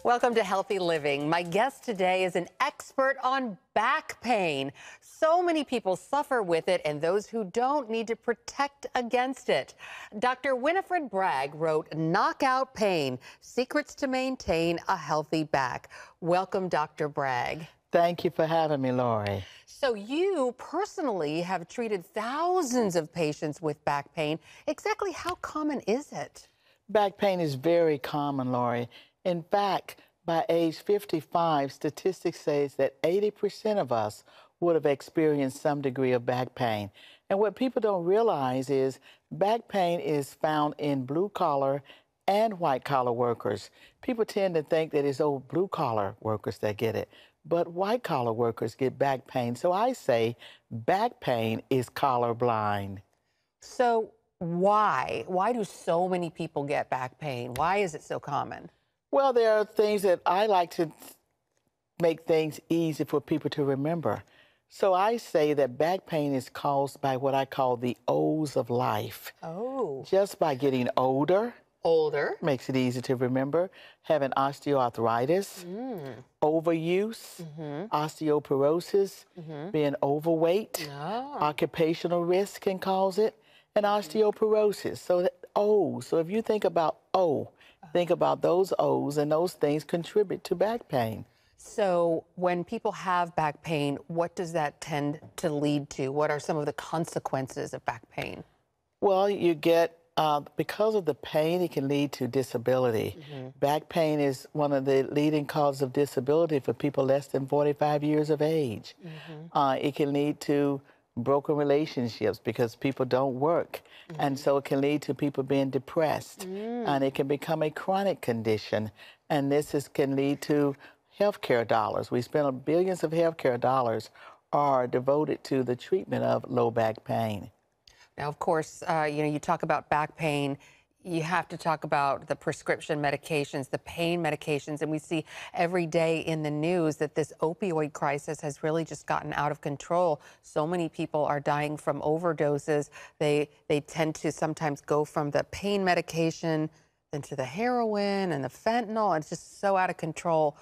Welcome to Healthy Living. My guest today is an expert on back pain. So many people suffer with it, and those who don't need to protect against it. Dr. Winifred Bragg wrote Knockout Pain: Secrets to Maintain a Healthy Back. Welcome, Dr. Bragg. Thank you for having me, Lori. So you personally have treated thousands of patients with back pain. Exactly how common is it? Back pain is very common, Lori. In fact, by age 55, statistics says that 80% of us would have experienced some degree of back pain. And what people don't realize is back pain is found in blue-collar and white-collar workers. People tend to think that it's old blue-collar workers that get it, but white-collar workers get back pain. So I say back pain is collar blind. So why? Why do so many people get back pain? Why is it so common? Well, there are things that I like to make things easy for people to remember. So I say that back pain is caused by what I call the O's of life. Oh. Just by getting older. Older. Makes it easy to remember. Having osteoarthritis, overuse, osteoporosis, being overweight, occupational risk can cause it, and osteoporosis. So O. So if you think about O, think about those O's, and those things contribute to back pain. So when people have back pain, what does that tend to lead to? What are some of the consequences of back pain? Well, you get, because of the pain, it can lead to disability. Back pain is one of the leading causes of disability for people less than 45 years of age. It can lead to broken relationships because people don't work. And so it can lead to people being depressed. And it can become a chronic condition. And this can lead to healthcare dollars. We spend billions of healthcare dollars are devoted to the treatment of low back pain. Now, of course, you talk about back pain. You have to talk about the prescription medications, the pain medications, and we see every day in the news that this opioid crisis has really just gotten out of control. So many people are dying from overdoses. They tend to sometimes go from the pain medication into the heroin and the fentanyl. It's just so out of control.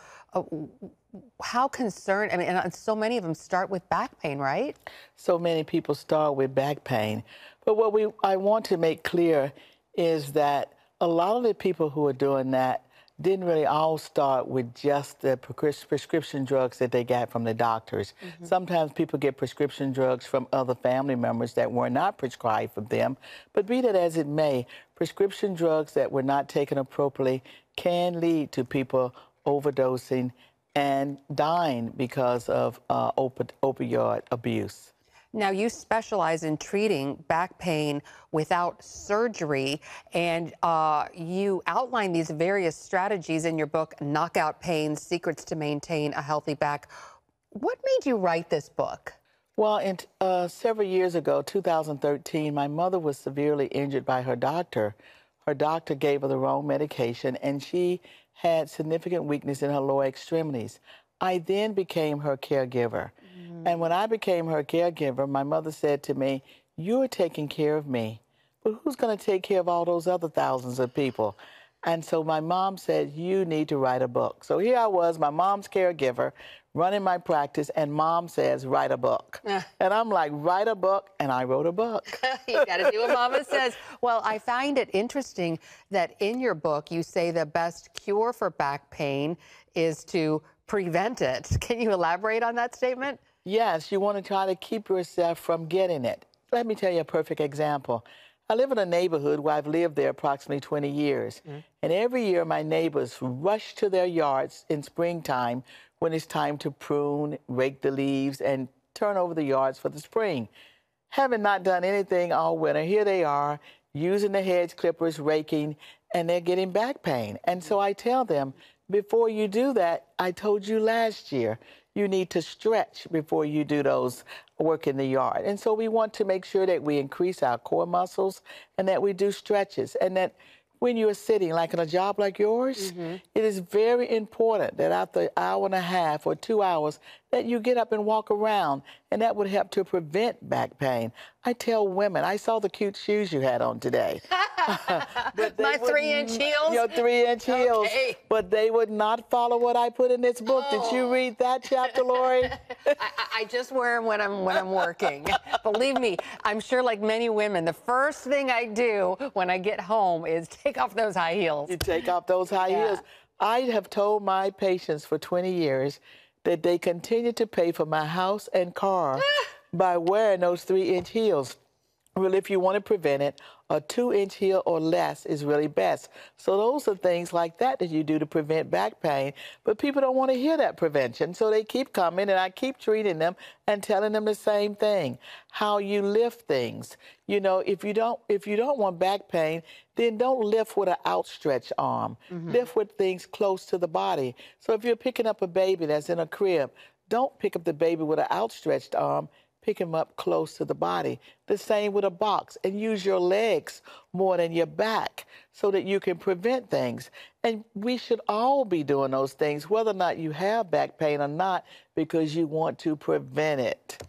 How concerned, I mean, and so many of them start with back pain, right? So many people start with back pain. But what I want to make clear is that a lot of the people who are doing that didn't really all start with just the prescription drugs that they got from the doctors. Sometimes people get prescription drugs from other family members that were not prescribed for them. But be that as it may, prescription drugs that were not taken appropriately can lead to people overdosing and dying because of opioid abuse. Now, you specialize in treating back pain without surgery, and you outline these various strategies in your book, Knockout Pain: Secrets to Maintain a Healthy Back. What made you write this book? Well, several years ago, 2013, my mother was severely injured by her doctor. Her doctor gave her the wrong medication, and she had significant weakness in her lower extremities. I then became her caregiver. And when I became her caregiver, my mother said to me, "You're taking care of me, but who's going to take care of all those other thousands of people?" And so my mom said, "You need to write a book." So here I was, my mom's caregiver, running my practice, and mom says, "Write a book." And I'm like, "Write a book," and I wrote a book. You got to do what mama says. Well, I find it interesting that in your book, you say the best cure for back pain is to prevent it. Can you elaborate on that statement? Yes, you want to try to keep yourself from getting it. Let me tell you a perfect example. I live in a neighborhood where I've lived there approximately 20 years. And every year my neighbors rush to their yards in springtime when it's time to prune, rake the leaves, and turn over the yards for the spring. Having not done anything all winter, here they are using the hedge clippers, raking, and they're getting back pain. And so I tell them, before you do that, I told you last year, you need to stretch before you do those work in the yard. And so we want to make sure that we increase our core muscles and that we do stretches, and that when you're sitting, like in a job like yours, it is very important that after an hour and a half or 2 hours, that you get up and walk around, and that would help to prevent back pain. I tell women, I saw the cute shoes you had on today. But my 3-inch heels? Your 3-inch heels. Okay. But they would not follow what I put in this book. Oh. Did you read that chapter, Lori? I just wear them when I'm working. Believe me, I'm sure like many women, the first thing I do when I get home is take off those high heels. You take off those high heels. I have told my patients for 20 years that they continue to pay for my house and car by wearing those 3-inch heels. Well, if you want to prevent it, a 2-inch heel or less is really best. So those are things like that that you do to prevent back pain. But people don't want to hear that prevention, so they keep coming, and I keep treating them and telling them the same thing. How you lift things. You know, if you don't want back pain, then don't lift with an outstretched arm. Lift with things close to the body. So if you're picking up a baby that's in a crib, don't pick up the baby with an outstretched arm. Pick him up close to the body. The same with a box, and use your legs more than your back so that you can prevent things. And we should all be doing those things, whether or not you have back pain or not, because you want to prevent it.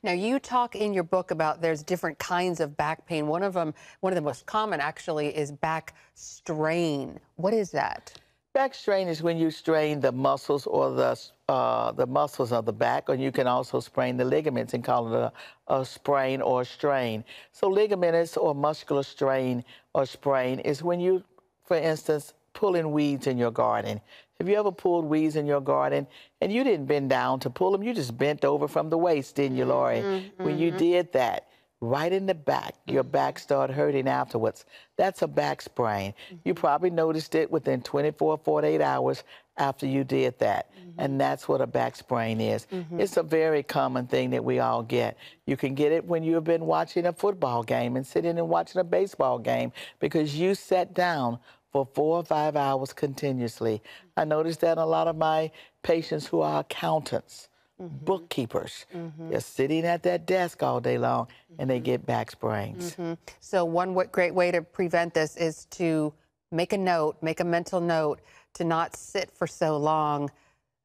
Now, you talk in your book about there's different kinds of back pain. One of the most common actually is back strain. What is that? Back strain is when you strain the muscles or the muscles of the back, or you can also sprain the ligaments and call it a sprain or a strain. So ligamentous or muscular strain or sprain is when you, for instance, pulling weeds in your garden. Have you ever pulled weeds in your garden and you didn't bend down to pull them? You just bent over from the waist, didn't you, Lori? When you did that, right in the back, your back started hurting afterwards. That's a back sprain. You probably noticed it within 24, 48 hours after you did that. And that's what a back sprain is. It's a very common thing that we all get. You can get it when you've been watching a football game and sitting and watching a baseball game because you sat down for 4 or 5 hours continuously. I noticed that in a lot of my patients who are accountants, bookkeepers. They're sitting at that desk all day long, and they get back sprains. So one great way to prevent this is to make a note, make a mental note, to not sit for so long.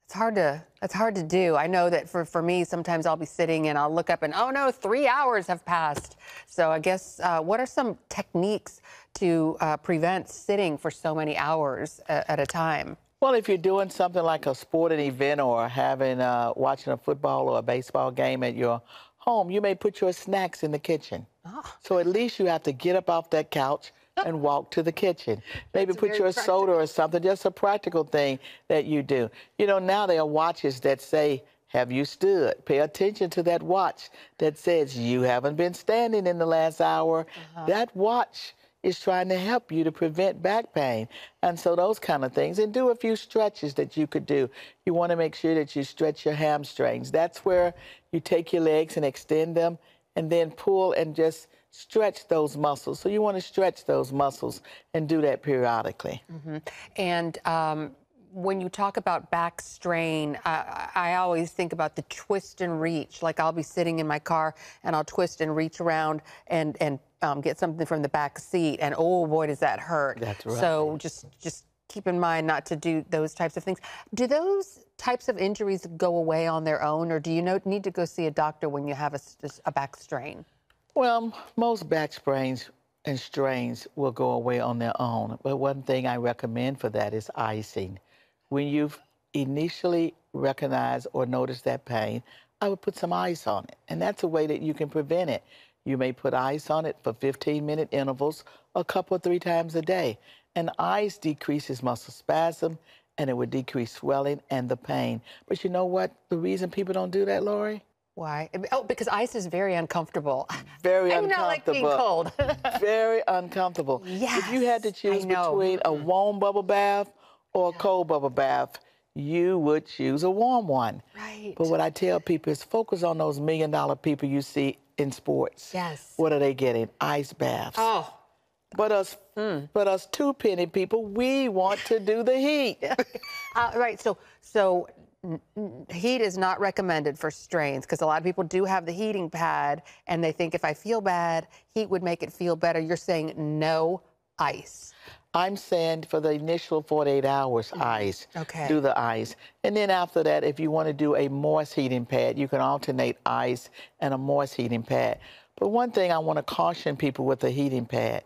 It's hard to do. I know that for me, sometimes I'll be sitting and I'll look up and, oh no, 3 hours have passed. So I guess, what are some techniques to prevent sitting for so many hours at a time? Well, if you're doing something like a sporting event or having watching a football or a baseball game at your home, you may put your snacks in the kitchen. So at least you have to get up off that couch and walk to the kitchen. Maybe put your soda or something, just a practical thing that you do. You know, now there are watches that say, have you stood? Pay attention to that watch that says you haven't been standing in the last hour. That watch is trying to help you to prevent back pain. And so those kind of things. And do a few stretches that you could do. You want to make sure that you stretch your hamstrings. That's where you take your legs and extend them and then pull and just stretch those muscles. So you want to stretch those muscles and do that periodically. And when you talk about back strain, I always think about the twist and reach. Like I'll be sitting in my car and I'll twist and reach around and get something from the back seat, and oh boy, does that hurt. That's right. So just keep in mind not to do those types of things. Do those types of injuries go away on their own, or do you need to go see a doctor when you have a back strain? Well, most back sprains and strains will go away on their own. But one thing I recommend for that is icing. When you've initially recognized or noticed that pain, I would put some ice on it. And that's a way that you can prevent it. You may put ice on it for 15-minute intervals, a couple or 3 times a day. And ice decreases muscle spasm, and it would decrease swelling and the pain. But you know what? The reason people don't do that, Lori? Why? Oh, because ice is very uncomfortable. Very I do uncomfortable. not like being cold. Very uncomfortable. Yes, if you had to choose between a warm bubble bath or a cold bubble bath, you would choose a warm one. Right. But what I tell people is focus on those $1 million people you see in sports. Yes. What are they getting? Ice baths. Oh. But us 2-penny people, we want to do the heat. Right. So heat is not recommended for strains because a lot of people do have the heating pad and they think if I feel bad, heat would make it feel better. You're saying no ice. I'm saying for the initial 48 hours, ice. Okay. Do the ice. And then after that, if you want to do a moist heating pad, you can alternate ice and a moist heating pad. But one thing I want to caution people with a heating pad,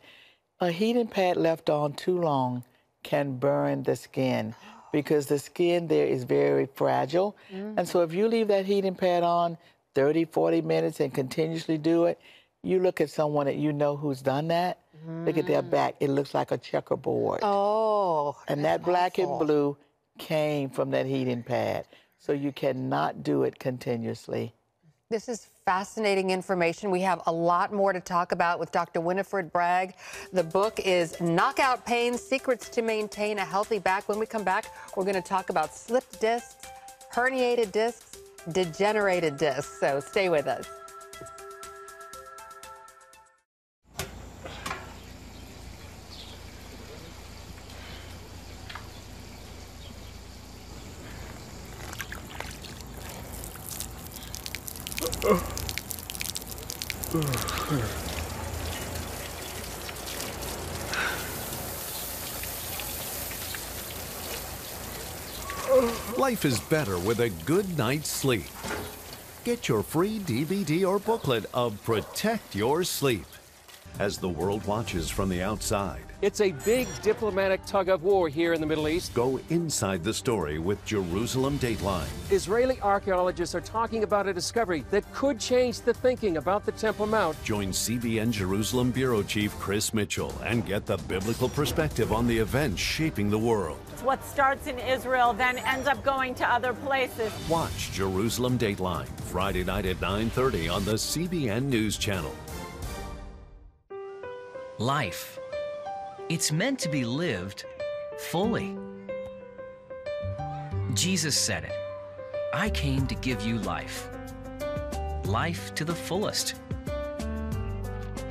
a heating pad left on too long can burn the skin because the skin there is very fragile. And so if you leave that heating pad on 30, 40 minutes and continuously do it, you look at someone that you know who's done that, look at their back, it looks like a checkerboard. Oh, and that black awful. and blue came from that heating pad. So you cannot do it continuously. This is fascinating information. We have a lot more to talk about with Dr. Winifred Bragg. The book is Knockout Pain, Secrets to Maintain a Healthy Back. When we come back, we're going to talk about slipped discs, herniated discs, degenerated discs. So stay with us. Life is better with a good night's sleep. Get your free DVD or booklet of Protect Your Sleep as the world watches from the outside. It's a big diplomatic tug-of-war here in the Middle East. Go inside the story with Jerusalem Dateline. Israeli archaeologists are talking about a discovery that could change the thinking about the Temple Mount. Join CBN Jerusalem Bureau Chief Chris Mitchell and get the biblical perspective on the events shaping the world. What starts in Israel then ends up going to other places. Watch Jerusalem Dateline Friday night at 9:30 on the CBN News Channel. Life. It's meant to be lived fully. Jesus said it. I came to give you life. Life to the fullest.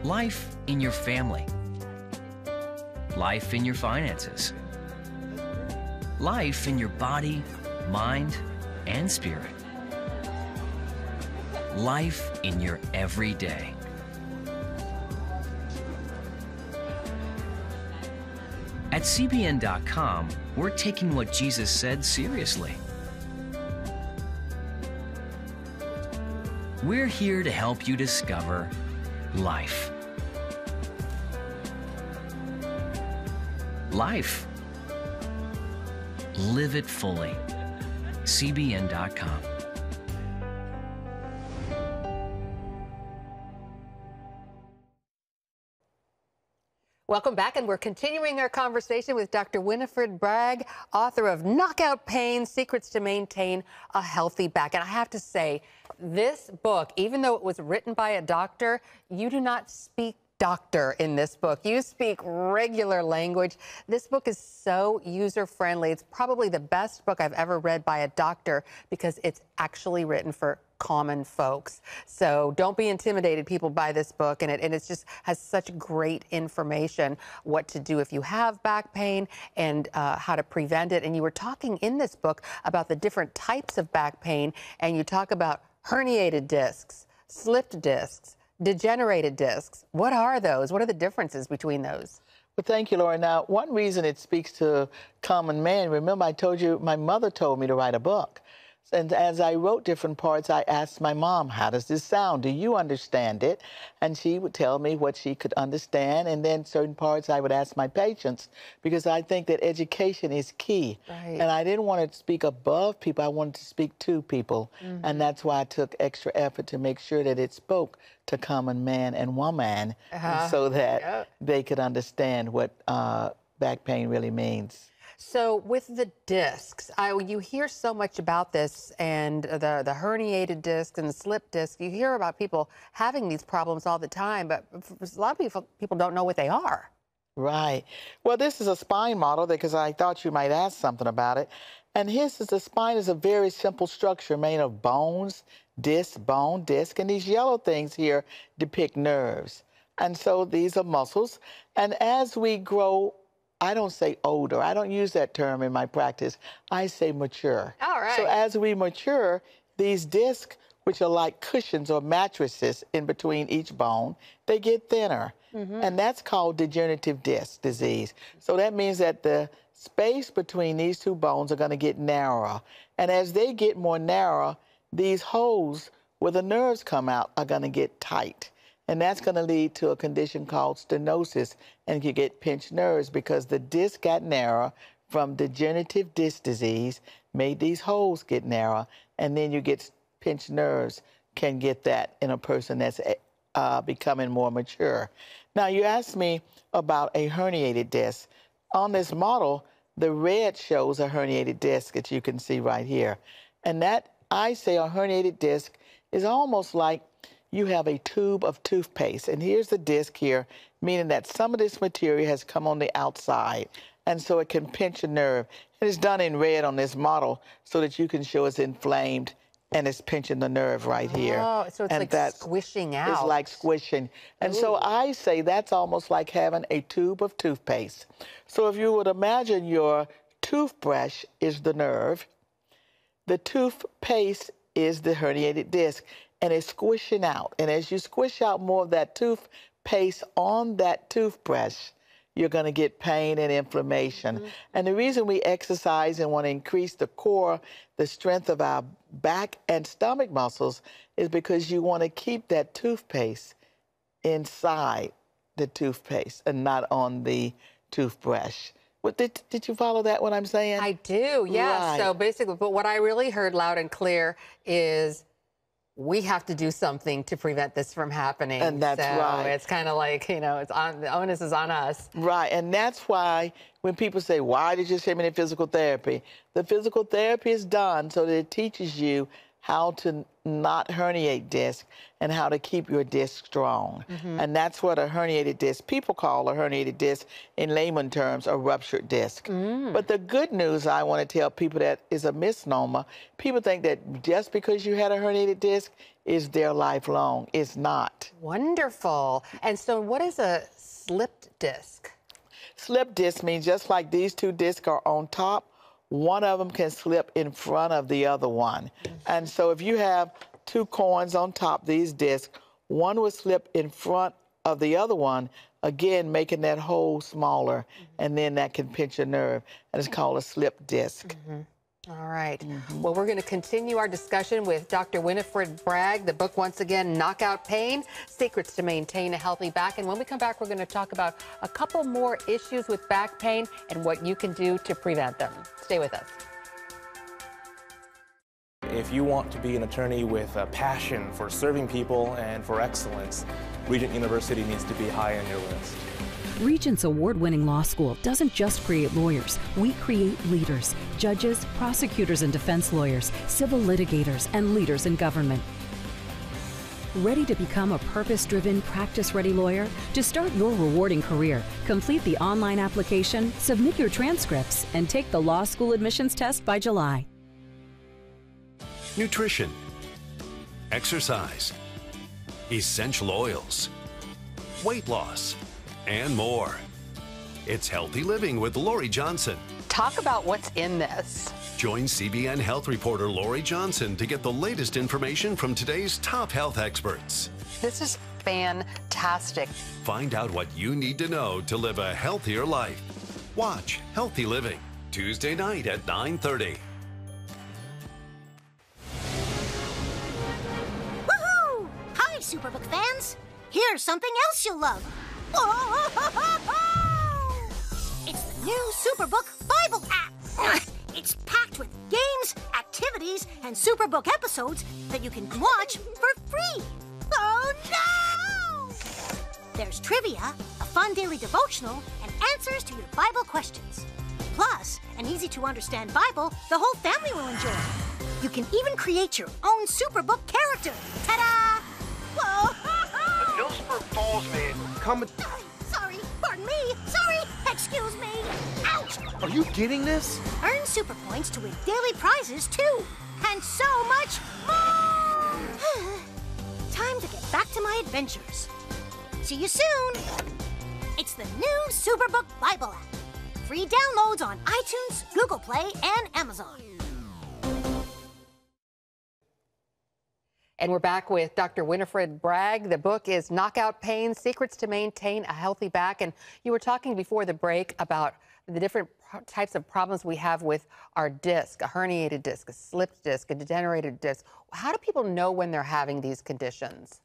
Life in your family. Life in your finances. Life in your body, mind, and spirit. Life in your everyday. At CBN.com, we're taking what Jesus said seriously. We're here to help you discover life. Life. Live it fully. CBN.com. Welcome back, and we're continuing our conversation with Dr. Winifred Bragg, author of Knockout Pain, Secrets to Maintain a Healthy Back. And I have to say, this book, even though it was written by a doctor, you do not speak doctor in this book. You speak regular language. This book is so user-friendly. It's probably the best book I've ever read by a doctor because it's actually written for common folks. So don't be intimidated, people, by this book. And it just has such great information, what to do if you have back pain and how to prevent it. And you were talking in this book about the different types of back pain, and you talk about herniated discs, slipped discs, degenerated discs. What are those? What are the differences between those? Well, thank you, Laura. Now, one reason it speaks to common man, remember I told you my mother told me to write a book. And as I wrote different parts, I asked my mom, how does this sound? Do you understand it? And she would tell me what she could understand. And then certain parts I would ask my patients, because I think that education is key. Right. And I didn't want to speak above people. I wanted to speak to people. And that's why I took extra effort to make sure that it spoke to common man and woman so that they could understand what back pain really means. So with the discs, you hear so much about this, and the herniated discs and the slip discs. You hear about people having these problems all the time, but a lot of people don't know what they are. Right. Well, this is a spine model because I thought you might ask something about it. And the spine is a very simple structure made of bones, disc, bone, disc, and these yellow things here depict nerves. And so these are muscles. And as we grow, I don't say older. I don't use that term in my practice. I say mature. All right. So as we mature, these discs which are like cushions or mattresses in between each bone, they get thinner. And that's called degenerative disc disease. So that means that the space between these two bones are going to get narrower. And as they get more narrow, these holes where the nerves come out are going to get tight. And that's going to lead to a condition called stenosis, and you get pinched nerves because the disc got narrow from degenerative disc disease, made these holes get narrow, and then you get pinched nerves, can get that in a person that's becoming more mature. Now, you asked me about a herniated disc. On this model, the red shows a herniated disc that you can see right here. And that, I say, a herniated disc is almost like you have a tube of toothpaste. And here's the disc here, meaning that some of this material has come on the outside. And so it can pinch a nerve. And it's done in red on this model so that you can show it's inflamed and it's pinching the nerve right here. Oh, so it's and like squishing out. It's like squishing. And so I say that's almost like having a tube of toothpaste. So if you would imagine your toothbrush is the nerve, the toothpaste is the herniated disc, and it's squishing out. And as you squish out more of that toothpaste on that toothbrush, you're going to get pain and inflammation. And the reason we exercise and want to increase the core, the strength of our back and stomach muscles, is because you want to keep that toothpaste inside the toothpaste and not on the toothbrush. What, did you follow that, what I'm saying? I do, yes. Right. So basically, but what I really heard loud and clear is we have to do something to prevent this from happening. And that's right. It's kind of like, you know, the onus is on us. Right, and that's why when people say, why did you send me to physical therapy? The physical therapy is done so that it teaches you how to not herniate disc and how to keep your disc strong. And that's what a herniated disc, people call a herniated disc in layman terms a ruptured disc. But the good news I want to tell people that is a misnomer. People think that just because you had a herniated disc is there lifelong. It's not. Wonderful. And so what is a slipped disc? Slip disc means just like these two discs are on top, one of them can slip in front of the other one. And so if you have two coins on top, these discs, one will slip in front of the other one, again, making that hole smaller, and then that can pinch a nerve, and it's called a slip disc. All right. Well, we're going to continue our discussion with Dr. Winifred Bragg. The book, once again, Knockout Pain, Secrets to Maintain a Healthy Back. And when we come back, we're going to talk about a couple more issues with back pain and what you can do to prevent them. Stay with us. If you want to be an attorney with a passion for serving people and for excellence, Regent University needs to be high on your list. Regent's award-winning law school doesn't just create lawyers. We create leaders, judges, prosecutors and defense lawyers, civil litigators, and leaders in government. Ready to become a purpose-driven, practice-ready lawyer? To start your rewarding career, complete the online application, submit your transcripts, and take the law school admissions test by July. Nutrition, exercise, essential oils, weight loss, and more. It's Healthy Living with Lori Johnson. Talk about what's in this. Join CBN Health reporter Lori Johnson to get the latest information from today's top health experts. This is fantastic. Find out what you need to know to live a healthier life. Watch Healthy Living, Tuesday night at 9:30. Woohoo! Hi, Superbook fans. Here's something else you'll love. It's the new Superbook Bible app. It's packed with games, activities, and Superbook episodes that you can watch for free. Oh, no! There's trivia, a fun daily devotional, and answers to your Bible questions. Plus, an easy-to-understand Bible the whole family will enjoy. You can even create your own Superbook character. Ta-da! Whoa! Millsburg Falls man coming. Sorry, pardon me. Sorry, excuse me. Ouch! Are you getting this? Earn super points to win daily prizes too, and so much more. Time to get back to my adventures. See you soon. It's the new Superbook Bible app. Free downloads on iTunes, Google Play, and Amazon. And And we're back with Dr. Winifred Bragg. The book is Knockout Pain, Secrets to Maintain a Healthy Back. And you were talking before the break about the different types of problems we have with our disc, a herniated disc, a slipped disc, a degenerated disc. How do people know when they're having these conditions?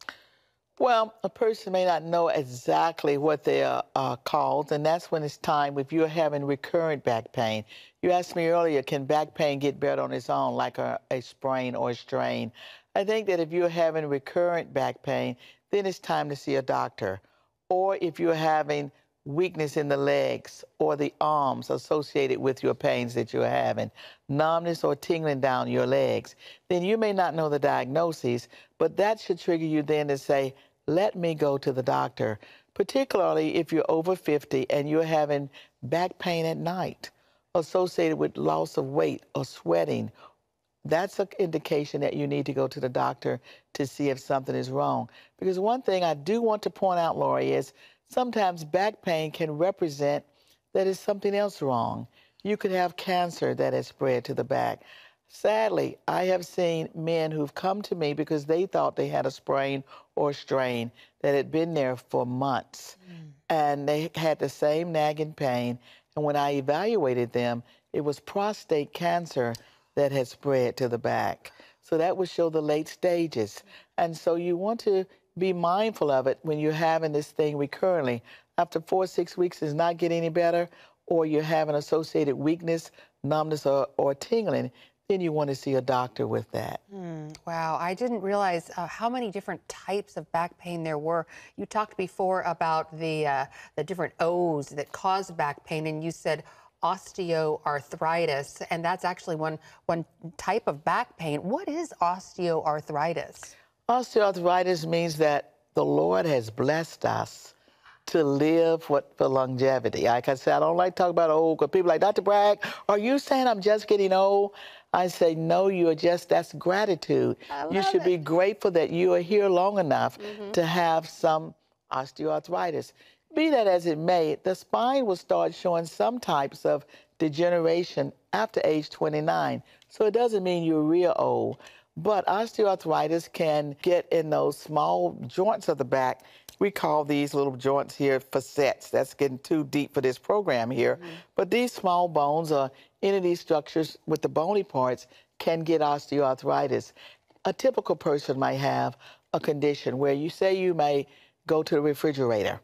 Well, a person may not know exactly what they are called, and that's when it's time if you're having recurrent back pain. You asked me earlier, can back pain get better on its own, like a sprain or a strain? I think that if you're having recurrent back pain, then it's time to see a doctor. Or if you're having weakness in the legs or the arms associated with your pains that you're having, numbness or tingling down your legs, then you may not know the diagnoses, but that should trigger you then to say, let me go to the doctor, particularly if you're over 50 and you're having back pain at night associated with loss of weight or sweating. That's an indication that you need to go to the doctor to see if something is wrong. Because one thing I do want to point out, Lori, is sometimes back pain can represent that is something else wrong. You could have cancer that has spread to the back. Sadly, I have seen men who've come to me because they thought they had a sprain or strain that had been there for months. And they had the same nagging pain. And when I evaluated them, it was prostate cancer that had spread to the back. So that would show the late stages. And so you want to be mindful of it when you're having this thing recurrently. After 4 or 6 weeks is not getting any better, or you're having associated weakness, numbness, or tingling, then you want to see a doctor with that. Wow, I didn't realize how many different types of back pain there were. You talked before about the different O's that cause back pain, and you said osteoarthritis, and that's actually one type of back pain. What is osteoarthritis? Osteoarthritis means that the Lord has blessed us to live for longevity. Like I said, I don't like to talk about old, because people are like, Dr. Bragg, are you saying I'm just getting old? I say, no, that's gratitude. You should be grateful that you are here long enough to have some osteoarthritis. Be that as it may, the spine will start showing some types of degeneration after age 29. So it doesn't mean you're real old. But osteoarthritis can get in those small joints of the back. We call these little joints here facets. That's getting too deep for this program here. But these small bones or any of these structures with the bony parts can get osteoarthritis. A typical person might have a condition where you say you may go to the refrigerator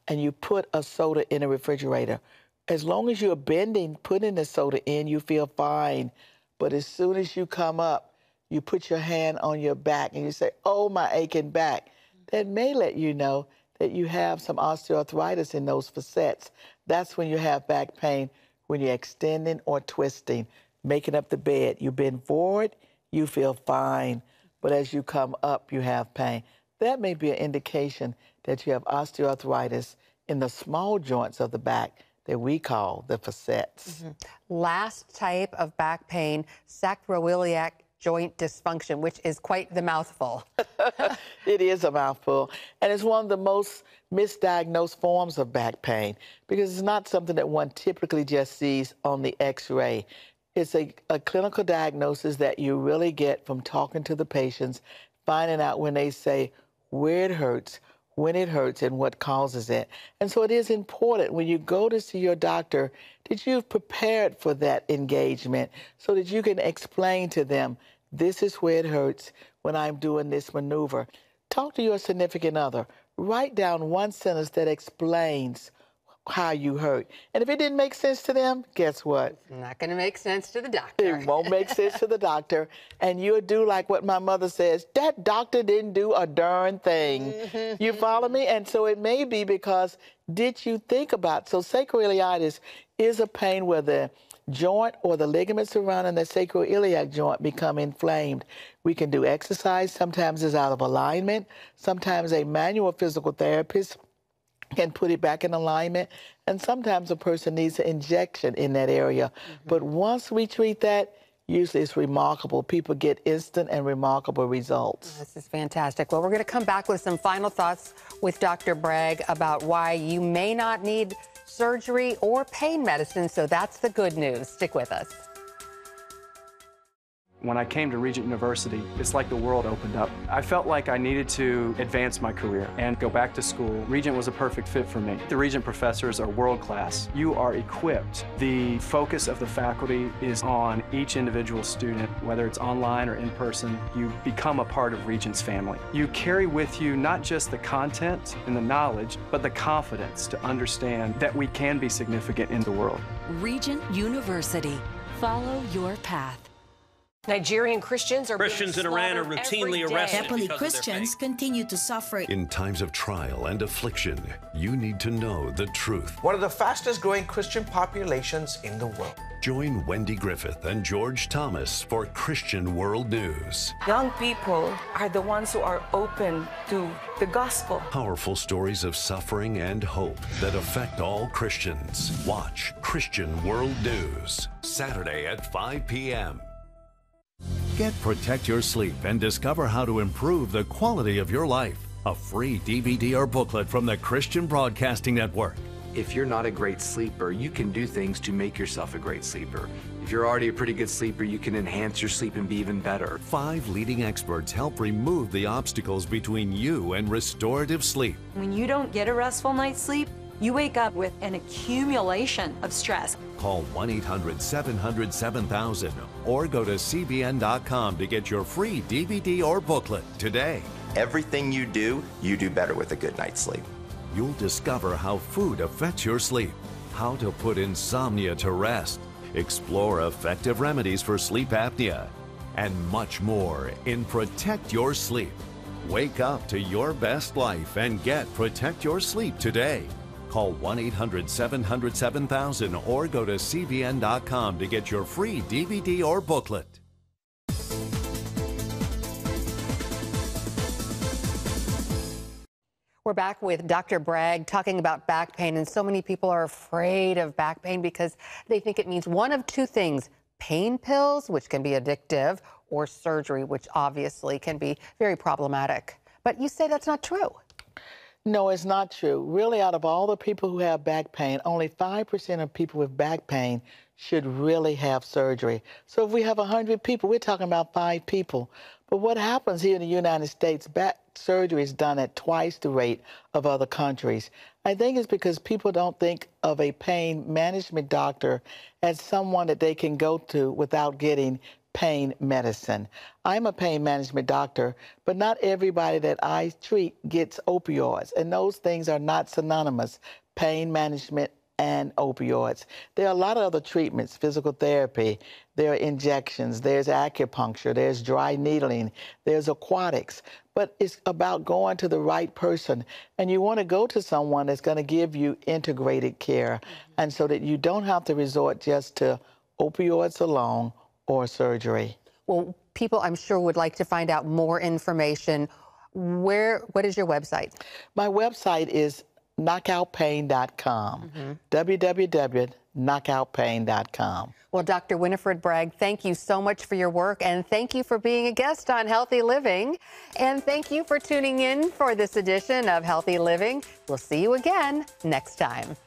and you put a soda in a refrigerator. As long as you're bending, putting the soda in, you feel fine. But as soon as you come up, you put your hand on your back and you say, oh, my aching back. That may let you know that you have some osteoarthritis in those facets. That's when you have back pain, when you're extending or twisting, making up the bed. You bend forward, you feel fine. But as you come up, you have pain. That may be an indication that you have osteoarthritis in the small joints of the back that we call the facets. Last type of back pain, sacroiliac joint dysfunction, which is quite the mouthful. It is a mouthful, and it's one of the most misdiagnosed forms of back pain because it's not something that one typically just sees on the x-ray. It's a clinical diagnosis that you really get from talking to the patients, finding out when they say where it hurts, when it hurts, and what causes it. And so it is important when you go to see your doctor that you've prepared for that engagement so that you can explain to them, this is where it hurts when I'm doing this maneuver. Talk to your significant other. Write down one sentence that explains how you hurt. And if it didn't make sense to them, guess what? It's not going to make sense to the doctor. It won't make sense to the doctor. And you'll do like what my mother says, that doctor didn't do a darn thing. You follow me? And so it may be because did you think about, so sacroiliitis is a pain where the joint or the ligaments surrounding the sacroiliac joint become inflamed. We can do exercise. Sometimes it's out of alignment. Sometimes a manual physical therapist can put it back in alignment. And sometimes a person needs an injection in that area. But once we treat that, usually it's remarkable. People get instant and remarkable results. This is fantastic. Well, we're going to come back with some final thoughts with Dr. Bragg about why you may not need surgery or pain medicine. So that's the good news. Stick with us. When I came to Regent University, it's like the world opened up. I felt like I needed to advance my career and go back to school. Regent was a perfect fit for me. The Regent professors are world class. You are equipped. The focus of the faculty is on each individual student, whether it's online or in person. You become a part of Regent's family. You carry with you not just the content and the knowledge, but the confidence to understand that we can be significant in the world. Regent University. Follow your path. Nigerian Christians in Iran are routinely arrested. Happily, Christians continue to suffer. In times of trial and affliction, you need to know the truth. One of the fastest growing Christian populations in the world. Join Wendy Griffith and George Thomas for Christian World News. Young people are the ones who are open to the gospel. Powerful stories of suffering and hope that affect all Christians. Watch Christian World News, Saturday at 5 p.m. Get Protect Your Sleep and discover how to improve the quality of your life. A free DVD or booklet from the Christian Broadcasting Network. If you're not a great sleeper, you can do things to make yourself a great sleeper. If you're already a pretty good sleeper, you can enhance your sleep and be even better. 5 leading experts help remove the obstacles between you and restorative sleep. When you don't get a restful night's sleep, you wake up with an accumulation of stress. Call 1-800-700-7000 or go to cbn.com to get your free DVD or booklet today. Everything you do better with a good night's sleep. You'll discover how food affects your sleep, how to put insomnia to rest, explore effective remedies for sleep apnea, and much more in Protect Your Sleep. Wake up to your best life and get Protect Your Sleep today. Call 1-800-700-7000 or go to cbn.com to get your free DVD or booklet. We're back with Dr. Bragg talking about back pain, and so many people are afraid of back pain because they think it means one of two things: pain pills, which can be addictive, or surgery, which obviously can be very problematic. But you say that's not true. No, it's not true. Really, out of all the people who have back pain, only 5% of people with back pain should really have surgery. So if we have 100 people, we're talking about 5 people. But what happens here in the United States, back surgery is done at twice the rate of other countries. I think it's because people don't think of a pain management doctor as someone that they can go to without getting pain medicine. I'm a pain management doctor, but not everybody that I treat gets opioids, and those things are not synonymous, pain management and opioids. There are a lot of other treatments, physical therapy, there are injections, there's acupuncture, there's dry needling, there's aquatics, but it's about going to the right person, and you want to go to someone that's going to give you integrated care, and so that you don't have to resort just to opioids alone or surgery. Well, people, I'm sure, would like to find out more information. What is your website? My website is knockoutpain.com, www.knockoutpain.com. Well, Dr. Winifred Bragg, thank you so much for your work, and thank you for being a guest on Healthy Living. And thank you for tuning in for this edition of Healthy Living. We'll see you again next time.